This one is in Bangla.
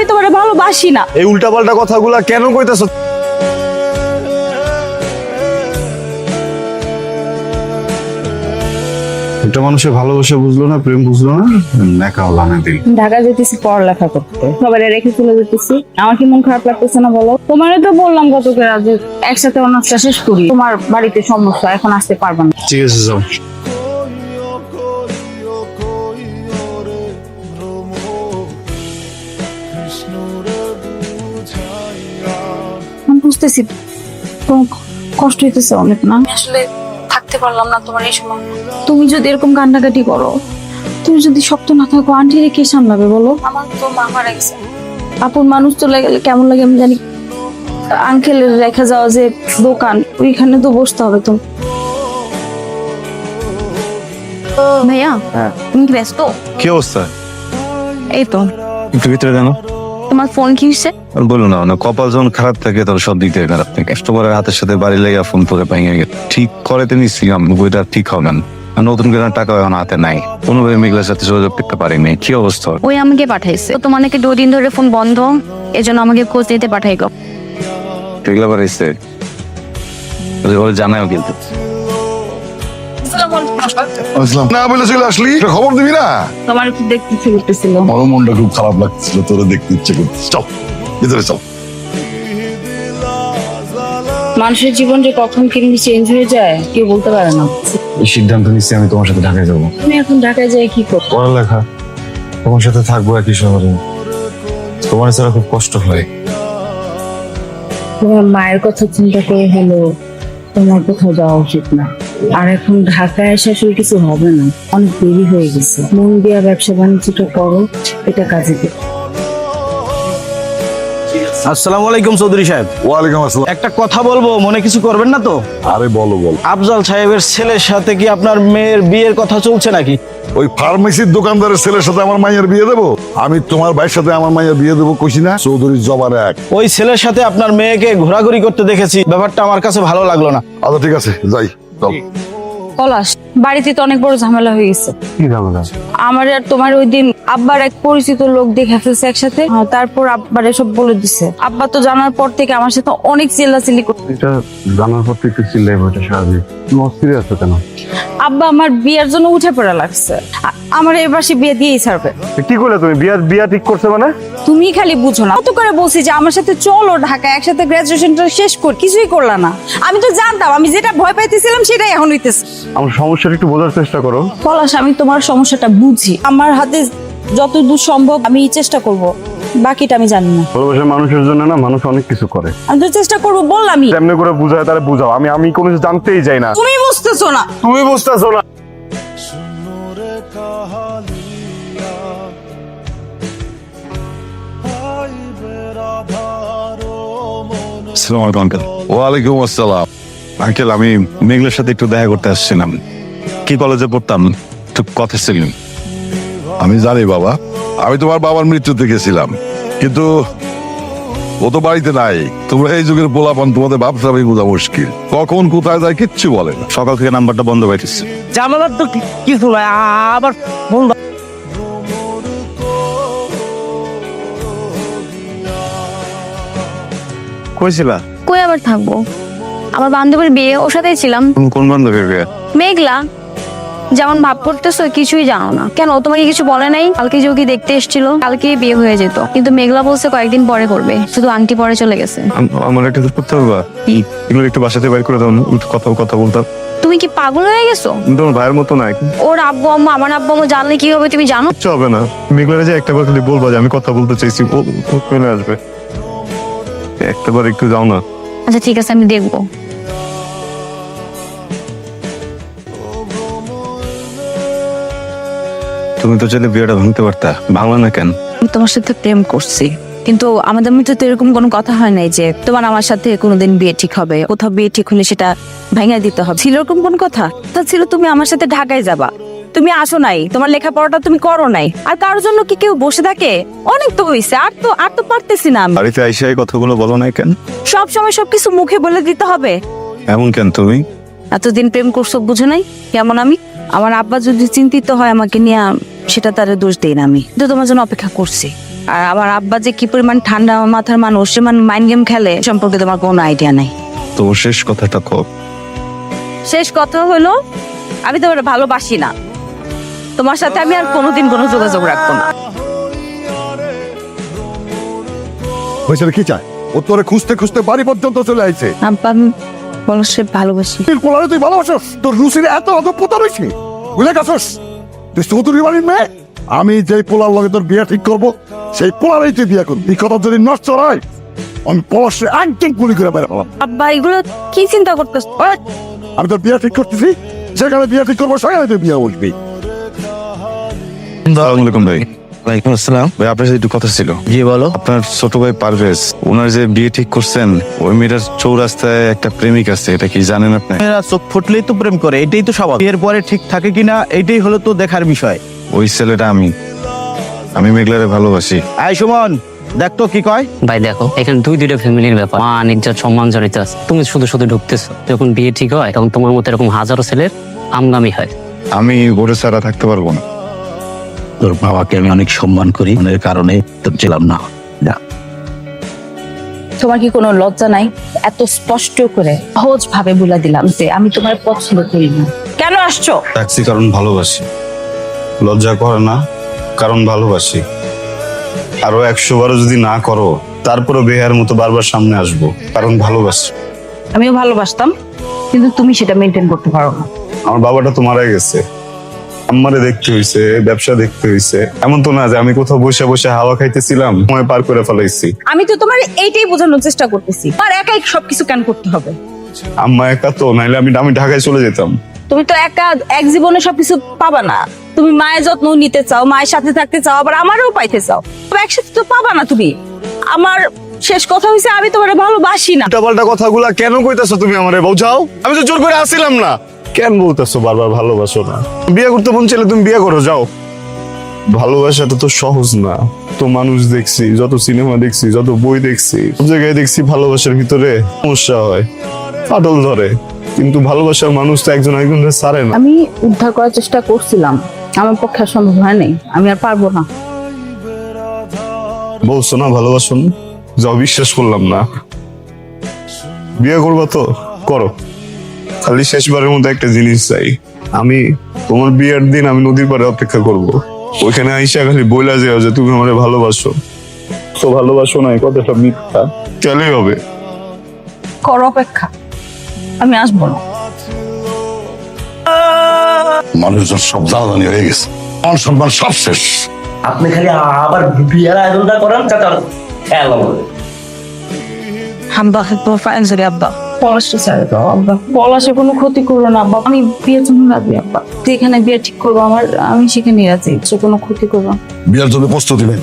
আমি তোমারে ভালোবাসি না। এই উল্টাপাল্টা কথাগুলা কেন কইতাছ? একটা মানুষের ভালোবাসা বুঝলো না, প্রেম বুঝলো না, নেকা লানা দিল। ঢাকা যেতেছি পড়ালেখা করতে, সবাই রেখে চলে যেতেছি। আমার কি মন খারাপ লাগতেছে না বলো? তোমারে তো বললাম গতকে রাতে একসাথে অনার্সটা শেষ করি। তোমার বাড়িতে সমস্যা, এখন আসতে পারবা না। ঠিক আছে যাও। আমি বুঝতেছি তোমার কষ্ট হইতেছে অনেক না। আমি আসলে থাকতে পারলাম না তোমার এই সময়। তুমি যদি এরকম কান্নাকাটি করো, তুমি যদি শক্ত না থাকো, আন্টিরে কে সামলাবে বলো? আমার তো মা মারা গেছে, আপন মানুষ চলে গেলে কেমন লাগে আমি জানি। আঙ্কেলের রেখে যাওয়া যে দোকান, ওইখানে তো বসতে হবে তো। ভাইয়া তুমি কি ব্যস্ত? কি অবস্থা? এই তো। একটু ভিতরে জানো, তোমার ফোন কি হচ্ছে? বলো না, না কপাল যখন খারাপ থাকে তোর সব দিক থেকে খারাপ থাকে। কাস্টমারের হাতের সাথে বাড়ি লেগে ফোন করে ভেঙে গেল। ঠিক করেতে নিচ্ছিলাম, বইটা ঠিক হবে না। আর নতুন করে টাকা এখন হাতে নাই, কোনোভাবে মেঘলার সাথে যোগাযোগ করতে পারিনি। কি অবস্থা? ওই আমাকে পাঠাইছে, তো তোমার নাকি 2 দিন ধরে ফোন বন্ধ, এজন্য আমাকে খোঁজ নিতে পাঠাই গো। মেঘলা বাড়াইছে, ওরা জানাও কিন্তু। না বলে চলে আসলি, একটা খবর দিবি না? তোমার একটু দেখতে ইচ্ছে করতেছিল। আমার মনটা খুব খারাপ লাগছিল, তোরা দেখতে ইচ্ছে করছিস। চল ভিতরে চল। মানুষের জীবন যে কখন কেমনি চেঞ্জ হয়ে যায় কেউ বলতে পারে না। এই সিদ্ধান্ত নিচ্ছি আমি তোমার সাথে ঢাকায় যাবো। তুমি এখন ঢাকায় যাই কি করো? পড়ালেখা, তোমার সাথে থাকবো একই শহরে। তোমার ছাড়া খুব কষ্ট হয়। তোমার মায়ের কথা চিন্তা করে হলো তোমার কোথাও যাওয়া উচিত না। আর এখন ঢাকায় এসে আসলে কিছু হবে না, অনেক দেরি হয়ে গেছে। মন দিয়া ব্যবসা বাণিজ্যটা করো, এটা কাজে দেবে। আসসালামু আলাইকুম চৌধুরী সাহেব। ওয়ালাইকুম আসসালাম। একটা কথা বলবো, মনে কিছু করবেন না তো? আরে বলো বল। আফজাল সাহেবের ছেলের সাথে কি আপনার মেয়ের বিয়ের কথা চলছে নাকি? ওই ফার্মেসির দোকানদারের ছেলের সাথে আমার মাইয়ের বিয়ে দেবো? আমি তোমার ভাইয়ের সাথে আমার মাইয়ের বিয়ে দেবো কইছি না? চৌধুরীর জবার এক। ওই ছেলের সাথে আপনার মেয়েকে ঘোরাঘুরি করতে দেখেছি, ব্যাপারটা আমার কাছে ভালো লাগলো না। আচ্ছা ঠিক আছে, যাই চল। পলাশ, বাড়িতে তো অনেক বড় ঝামেলা হয়ে গেছে। কি ঝামেলা? আমার আর তোমার ওই দিন আব্বার এক পরিচিত লোক দেখে ফেলছে একসাথে। তারপর আব্বার এসব বলে দিছে। আব্বা তো জানার পর থেকে আমার সাথে অনেক চিল্লাচিল্লি করতে। এটা জানার পর একটু চিল্লাই, এটা স্বাভাবিক। তুমি অস্থির আছো কেন? আব্বা আমার বিয়ের জন্য উঠে পড়া লাগছে। আমার এবার সে বিয়ে দিয়েই ছাড়বে। কি করলে তুমি? বিয়া ঠিক করছে মানে? তুমি খালি বুঝো না, কত করে বলছি যে আমার সাথে চলো ঢাকা, একসাথে গ্রাজুয়েশনটা শেষ কর, কিছুই করলা না। আমি তো জানতাম, আমি যেটা ভয় পাইতেছিলাম সেটাই এখন হইতেছে। আমার সমস্যাটা একটু বোঝার চেষ্টা করো। পলাশ, আমি তোমার সমস্যাটা বুঝি, আমার হাতে যত দূর সম্ভব আমি চেষ্টা করব, বাকিটা আমি জানি না। ভালোবাসার মানুষের জন্য না মানুষ অনেক কিছু করে। আমি তো চেষ্টা করবো বললামই। এমনি করে বুঝায় তারা বুঝাও, আমি কোনো কিছু জানতেই চাই না। তুমি বুঝতেছো না। তুমি বুঝতেছো না। আসসালামু আলাইকুম আঙ্কেল। ওয়ালাইকুম আসসালাম। আঙ্কেল, আমি মেঘলার সাথে একটু দেখা করতে আসছিলাম। কি কলেজে পড়তাম, একটু কথা ছিলেন। আমি জানি বাবা, আমি তোমার বাবার মৃত্যুতে গেছিলাম, কিন্তু ও তো বাড়িতে নাই। তোমরা এই যুগের পোলাপান, তোমাদের ভাবসাবি বোঝা মুশকিল। কখন কোথায় যায় কিচ্ছু বলে না। সকাল থেকে নাম্বারটা বন্ধ পাইতেছে। জামালার তো কিছু নাই, আবার ফোন কইছিলা? কই আবার থাকবো? আমার বান্ধবীর বিয়ে, ওর সাথেই ছিলাম। তুমি কোন বান্ধবীর বিয়ে? মেঘলা। যেমন ভাব করতেছো কিছুই জানো না কেন? ও তোমাকে কিছু বলে নাই? কালকে যে ওকে দেখতে এসেছিল, কালকে বিয়ে হয়ে যেত, কিন্তু মেঘলা বলছে কয়েকদিন পরে করবে, শুধু আংটি পরে চলে গেছে। আমার একটা হেল্প করতে পারবা? এগুলো একটু বাসাতে বাইর করে দাও, একটু কথা বলতাম। তুমি কি পাগল হয়ে গেছো? তোমার ভাইয়ের মতো নাই। ওর আব্বু আম্মু, আমার আব্বু আম্মু জানলে কি হবে তুমি জানো? কিচ্ছু হবে না। মেঘলারে যে একটা বার খালি বলবা যে আমি কথা বলতে চাইছি, ও চলে আসবে। একটা বার একটু যাও না। আচ্ছা ঠিক আছে, আমি দেখবো। তুমি তো চাইলে বিয়েটা ভাঙতে পারতা, ভাঙলা না কেন? আমি তোমার সাথে প্রেম করছি, কিন্তু আমাদের মধ্যে তো এরকম কোনো কথা হয় নাই যে তোমার আমার সাথে কোনোদিন বিয়ে ঠিক হবে, কোথাও বিয়ে ঠিক হলে সেটা ভেঙে দিতে হবে। ছিল এরকম কোন কথা? তা ছিল তুমি আমার সাথে ঢাকায় যাবা, তুমি আসো নাই, তোমার লেখাপড়াটা তুমি করো নাই, আর কারোর জন্য কি কেউ বসে থাকে? অনেক তো হয়েছে, আর তো পারতেছি না আমি। বাড়িতে আইসা এই কথাগুলো বলো না কেন? সব সময় সবকিছু মুখে বলে দিতে হবে? এমন কেন তুমি? এতদিন প্রেম করছো বুঝে নাই কেমন আমি? আমার আব্বা যদি চিন্তিত হয় আমাকে নিয়ে, সেটা তার দোষ দেই না, আমি তো তোমার জন্য অপেক্ষা করছি। আর আমার আব্বা যে কি পরিমাণ ঠান্ডা মাথার মানুষ, সে মাইন্ড গেম খেলে সম্পর্কে তোমার কোনো আইডিয়া নাই। তো শেষ কথাটা কর। শেষ কথা হলো, আমি তোমার ভালোবাসি না, তোমার সাথে আমি আর কোনোদিন কোনো যোগাযোগ রাখবো না। হয়েছে কি চায়? ও তোরে খুঁজতে খুঁজতে বাড়ি পর্যন্ত চলে আইছে। আব্বা আমি পলাশকে ভালোবাসি। তুই পোলারে তুই ভালোবাসস? তোর রুচির এত অধপতা রয়েছে, বুঝলে গেছস? তুই চৌধুরী বাড়ির মেয়ে, আমি যেই পোলার লগে তোর বিয়ে ঠিক করবো সেই পোলারেই তুই বিয়ে করবি। এই কথা যদি নষ্ট হয় আমি পলাশে একদম গুলি করে বের হলাম। আব্বা এগুলো কি চিন্তা করতেছ? আমি তোর বিয়ে ঠিক করতেছি, যেখানে বিয়ে ঠিক করবো সেখানে তুই বিয়ে বসবি। আসসালামু আলাইকুম ভাই। ওয়ালাইকুম আসসালাম। ভাই আপনার সাথে একটু কথা ছিল। জি বলো। আপনার ছোট ভাই পারভেজ, ওনার যে বিয়ে ঠিক করছেন, ওই মেয়েটার চৌরাস্তায় একটা প্রেমিক আছে, এটা কি জানেন আপনি? মেয়েরা চোখ ফুটলেই তো প্রেম করে, এটাই তো স্বভাব। বিয়ের পরে ঠিক থাকে কিনা এইটাই হলো তো দেখার বিষয়। ওই ছেলেটা আমি মেঘলারে ভালোবাসি। আয় সুমন, দেখ তো কি কয়। ভাই দেখো, এখানে দুইটা ফ্যামিলির ব্যাপার, মান ইজ্জত সম্মান জড়িত আছে। তুমি শুধু শুধু ঢুকতেছো। যখন বিয়ে ঠিক হয় তখন তোমার মতো এরকম হাজারো ছেলের আমগামি হয়। আমি ওরে ছাড়া থাকতে পারবো না। তোর বাবাকে আমি অনেক সম্মান করি, এর কারণে তোর ছিলাম না। তোমার কি কোনো লজ্জা নাই? এত স্পষ্ট করে সহজ ভাবে বলে দিলাম যে আমি তোমার পছন্দ করি না। কেন আসছো? ডাকছি কারণ ভালোবাসি, লজ্জা করে না কারণ ভালোবাসি। আরো 100 বারও যদি না করো তারপরে বেহার মতো বারবার সামনে আসবো, কারণ ভালোবাসি। আমিও ভালোবাসতাম, কিন্তু তুমি সেটা মেনটেন করতে পারো না। আমার বাবাটা তো মারা গেছে, আম্মারে দেখতে হইছে, ব্যবসা দেখতে হইছে। এমন তো না যে আমি কোথাও বসে বসে হাওয়া খাইতেছিলাম, সময় পার করে ফেলাইছি। আমি তো তোমার এইটাই বোঝানোর চেষ্টা করতেছি, আর একাই সবকিছু কেন করতে হবে? আম্মা একা তো, নাইলে আমি ঢাকায় চলে যেতাম। তুমি তো একা এক জীবনে সবকিছু পাবা না। তুমি মায়ের যত্ন নিতে চাও, মায়ের সাথে থাকতে চাও, আবার আমারও পাইতে চাও, তবে একসাথে তো পাবা না তুমি। আমার শেষ কথা হইছে, আমি তোমার ভালোবাসি না। উল্টাপাল্টা কথাগুলা কেন কইতাছো তুমি আমারে? বোঝাও, আমি তো জোর করে আসছিলাম না। কেন বলতেছো বারবার ভালোবাসো না? বিয়ে করতে মন চাইলে তুমি বিয়ে করো, যাও। ভালোবাসাটা তো সহজ না। তো মানুষ দেখছি, যত সিনেমা দেখছি, যত বই দেখছি, সব জায়গায় দেখছি ভালোবাসার ভিতরে সমস্যা হয়, ফাটল ধরে। কিন্তু ভালোবাসার মানুষ তো একজন একজনের ছাড়ে না। আমি উদ্ধার করার চেষ্টা করছিলাম, আমার পক্ষে আর সম্ভব হয় নাই। আমি আর পারবো না। বলছো না ভালোবাসো না, যাও, বিশ্বাস করলাম না। বিয়ে করবা তো করো, খালি শেষবারের মধ্যে একটা জিনিস চাই। আমি তোমার বিয়ের দিন আমি নদীর পাড়ে অপেক্ষা করব। ওইখানে আইসা খালি বইলা যাও যে তুমি আমারে ভালোবাসো। তো ভালোবাসো না, এই কথাটা মিথ্যা। চলেই হবে। করো অপেক্ষা, আমি আসবো না। মানুষজন সব জ্বালানি হয়ে গেছে, মান সম্মান সব শেষ। আপনি খালি আবার বিয়ের আয়োজনটা করেন, তার খেয়াল হবে। আব্বা তোমার ফাইন সরি আব্বা। পলাশটা ছেড়ে দাও আব্বা, পলাশের কোনো ক্ষতি করো না আব্বা। আমি বিয়ের জন্য রাজি আব্বা, যেখানে বিয়ে ঠিক করবো আমি সেখানে রাজি, কোনো ক্ষতি করবো না। বিয়ের জন্য প্রস্তুতি নেই।